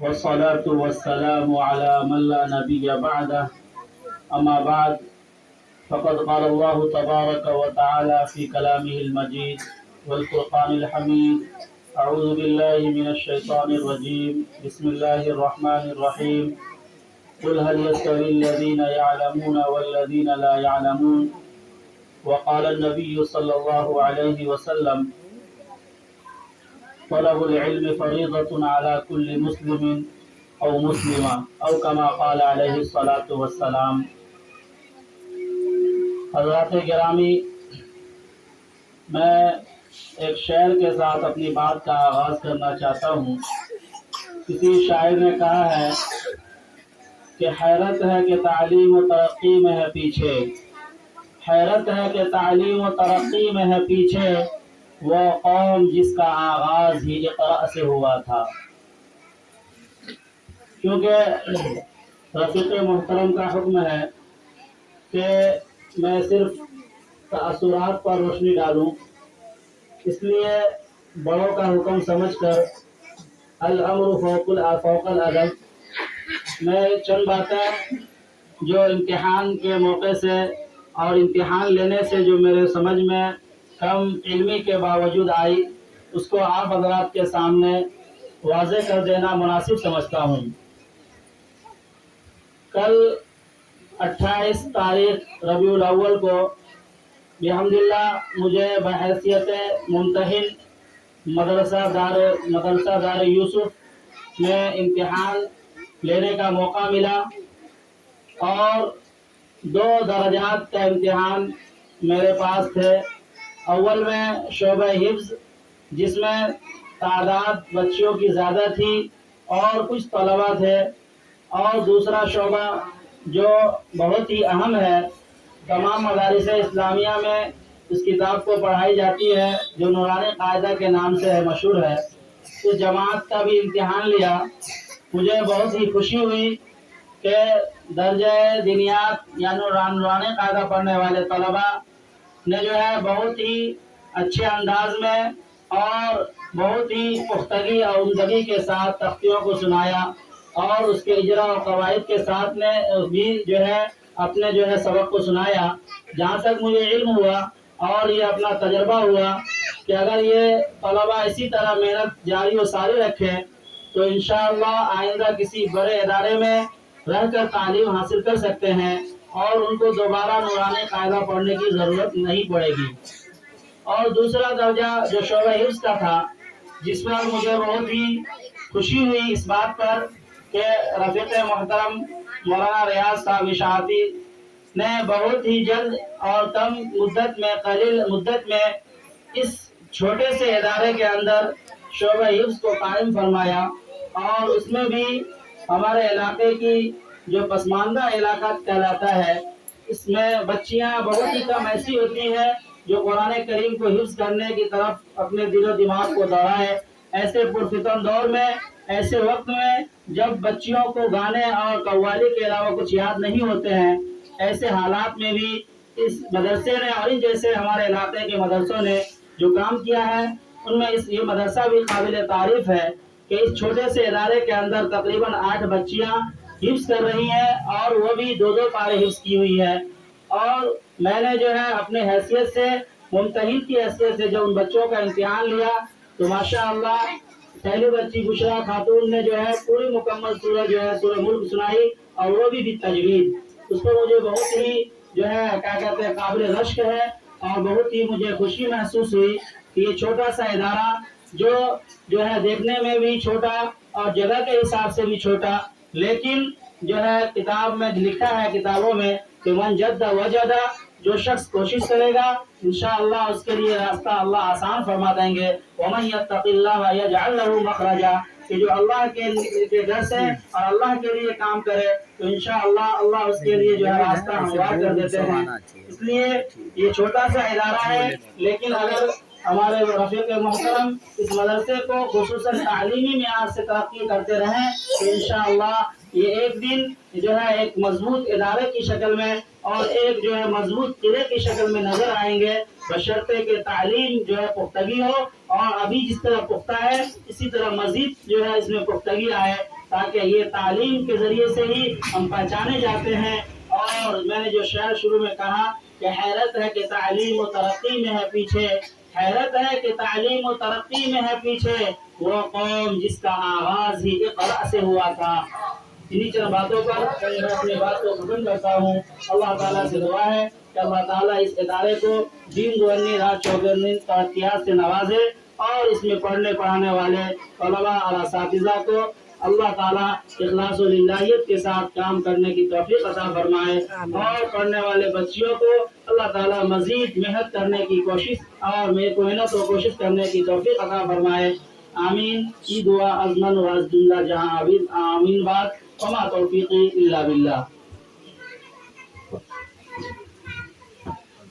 والصلاة والسلام على من لا نبي بعده. أما بعد، فقد قال الله تبارك وتعالى في كلامه المجيد والفرقان الحميد: أعوذ بالله من الشيطان الرجيم. بسم الله الرحمن الرحيم. قل هل يستوي الذين يعلمون والذين لا يعلمون. وقال النبي صلى الله عليه وسلم: طلب العلم فريضة على كل مسلم أو مسلمة، أو كما قال عليه الصلاة والسلام. حضرات گرامی، میں ایک شعر کے ساتھ اپنی بات کا آغاز کرنا چاہتا ہوں. کسی شاعر نے کہا ہے کہ حیرت ہے کہ تعلیم و ترقی میں ہے پیچھے، حیرت ہے کہ تعلیم و ترقی میں ہے پیچھے، وہ قوم جس کا آغاز ہی اقرأ سے ہوا تھا. کیونکہ رفیق محترم کا حکم ہے کہ میں صرف تاثرات پر روشنی ڈالوں، اس لیے بڑوں کا حکم سمجھ کر الامر فوق الادب میں چند باتیں جو امتحان کے موقع سے اور امتحان لینے سے جو میرے سمجھ میں کم علمی کے باوجود آئی، اس کو آپ حضرات کے سامنے واضح کر دینا مناسب سمجھتا ہوں. کل 28 تاریخ ربیع الاول کو بحمداللہ مجھے بحیثیت ممتحن مدرسہ دار یوسف میں امتحان لینے کا موقع ملا، اور 2 درجات کا امتحان میرے پاس تھے. اول میں شعبہ حفظ، جس میں تعداد بچیوں کی زیادہ تھی اور کچھ طلبہ تھے، اور دوسرا شعبہ جو بہت ہی اہم ہے، تمام مدارس اسلامیہ میں اس کتاب کو پڑھائی جاتی ہے، جو نورانی قاعدہ کے نام سے مشہور ہے. اس جماعت کا بھی امتحان لیا. مجھے بہت ہی خوشی ہوئی کہ درجہ دینیات یعنی نورانی قاعدہ پڑھنے والے طلبہ نے جو ہے بہت ہی اچھے انداز میں اور بہت ہی پختگی اور عمدگی کے ساتھ تختیوں کو سنایا، اور اس کے اجرا و قواعد کے ساتھ نے بھی جو ہے اپنے جو ہے سبق کو سنایا. جہاں تک مجھے علم ہوا اور یہ اپنا تجربہ ہوا کہ اگر یہ طلبہ اسی طرح محنت جاری و ساری رکھیں تو انشاءاللہ آئندہ کسی بڑے ادارے میں رہ کر تعلیم حاصل کر سکتے ہیں، اور ان کو دوبارہ نورانی قاعدہ پڑھنے کی ضرورت نہیں پڑے گی. اور دوسرا درجہ جو شعبہ حفظ کا تھا، جس پر مجھے بہت ہی خوشی ہوئی اس بات پر کہ رفیق محترم مولانا ریاض صاحب اشاعتی نے بہت ہی جلد اور کم قلیل مدت میں اس چھوٹے سے ادارے کے اندر شعبہ حفظ کو قائم فرمایا. اور اس میں بھی ہمارے علاقے کی جو پسماندہ علاقہ کہلاتا ہے، اس میں بچیاں بہت ہی کم ایسی ہوتی ہیں جو قرآن کریم کو حفظ کرنے کی طرف اپنے دل و دماغ کو دوڑائے. ایسے پرفتن دور میں، ایسے وقت میں جب بچیوں کو گانے اور قوالی کے علاوہ کچھ یاد نہیں ہوتے ہیں، ایسے حالات میں بھی اس مدرسے نے اور ان جیسے ہمارے علاقے کے مدرسوں نے جو کام کیا ہے، ان میں یہ مدرسہ بھی قابل تعریف ہے کہ اس چھوٹے سے ادارے کے اندر تقریباً 8 بچیاں حفظ کر رہی ہیں، اور وہ بھی 2 پارے حفظ کی ہوئی ہے. اور میں نے جو ہے اپنے حیثیت سے، ممتحن کی حیثیت سے، جو ان بچوں کا امتحان لیا تو ماشاءاللہ پہلی بچی بشرا خاتون نے جو ہے پوری مکمل سورہ جو ہے سورہ ملک سنائی، اور وہ بھی تجوید. اس پر مجھے بہت ہی جو ہے کیا کہتے ہیں قابل رشک ہے، اور بہت ہی مجھے خوشی محسوس ہوئی کہ یہ چھوٹا سا ادارہ جو ہے دیکھنے میں بھی چھوٹا اور جگہ کے حساب سے بھی چھوٹا، لیکن جو ہے کتاب میں لکھا ہے، کتابوں میں کہ من جد وجد، جو شخص کوشش کرے گا انشاءاللہ اس کے لیے راستہ اللہ آسان فرما دیں گے. ومن یتق اللہ یجعل له مخرجا، کہ جو اللہ کے ڈر سے اور اللہ کے لیے کام کرے تو انشاءاللہ اللہ اس کے لیے جو ہے راستہ ہموار کر دیتے ہیں. اس لیے یہ چھوٹا سا ادارہ ہے، لیکن اگر ہمارے رفیق محترم اس مدرسے کو خصوصاً تعلیمی معیار سے ترقی کرتے رہیں تو انشاءاللہ یہ ایک دن جو ہے ایک مضبوط ادارے کی شکل میں اور ایک جو ہے مضبوط قلعے کی شکل میں نظر آئیں گے، بشرطے کہ تعلیم جو ہے پختگی ہو، اور ابھی جس طرح پختہ ہے اسی طرح مزید جو ہے اس میں پختگی آئے. تاکہ یہ تعلیم کے ذریعے سے ہی ہم پہچانے جاتے ہیں۔ اور میں نے جو شعر شروع میں کہا کہ حیرت ہے کہ تعلیم و ترقی میں ہے پیچھے، حیرت ہے کہ تعلیم و ترقی میں ہے پیچھے، وہ قوم جس کا آغاز ہی اقرا سے ہوا تھا۔ انہی چند باتوں پر میں اپنی بات کو ختم کرتا ہوں۔ اللہ تعالیٰ سے دعا ہے کہ اللہ تعالیٰ اس ادارے کو دین دونی رات چوگرنی ترقیات سے نوازے، اور اس میں پڑھنے پڑھانے والے طلباء اور اساتذہ کو اللہ تعالیٰ اخلاص و للہیت کے ساتھ کام کرنے کی توفیق عطا فرمائے، اور پڑھنے والے بچیوں کو اللہ تعالیٰ مزید محنت کرنے کی کوشش اور محنت و کوشش کرنے کی توفیق عطا فرمائے۔ آمین۔ ای دعا از من و از جملہ جہاں آمین بات، وما توفیقی الا باللہ۔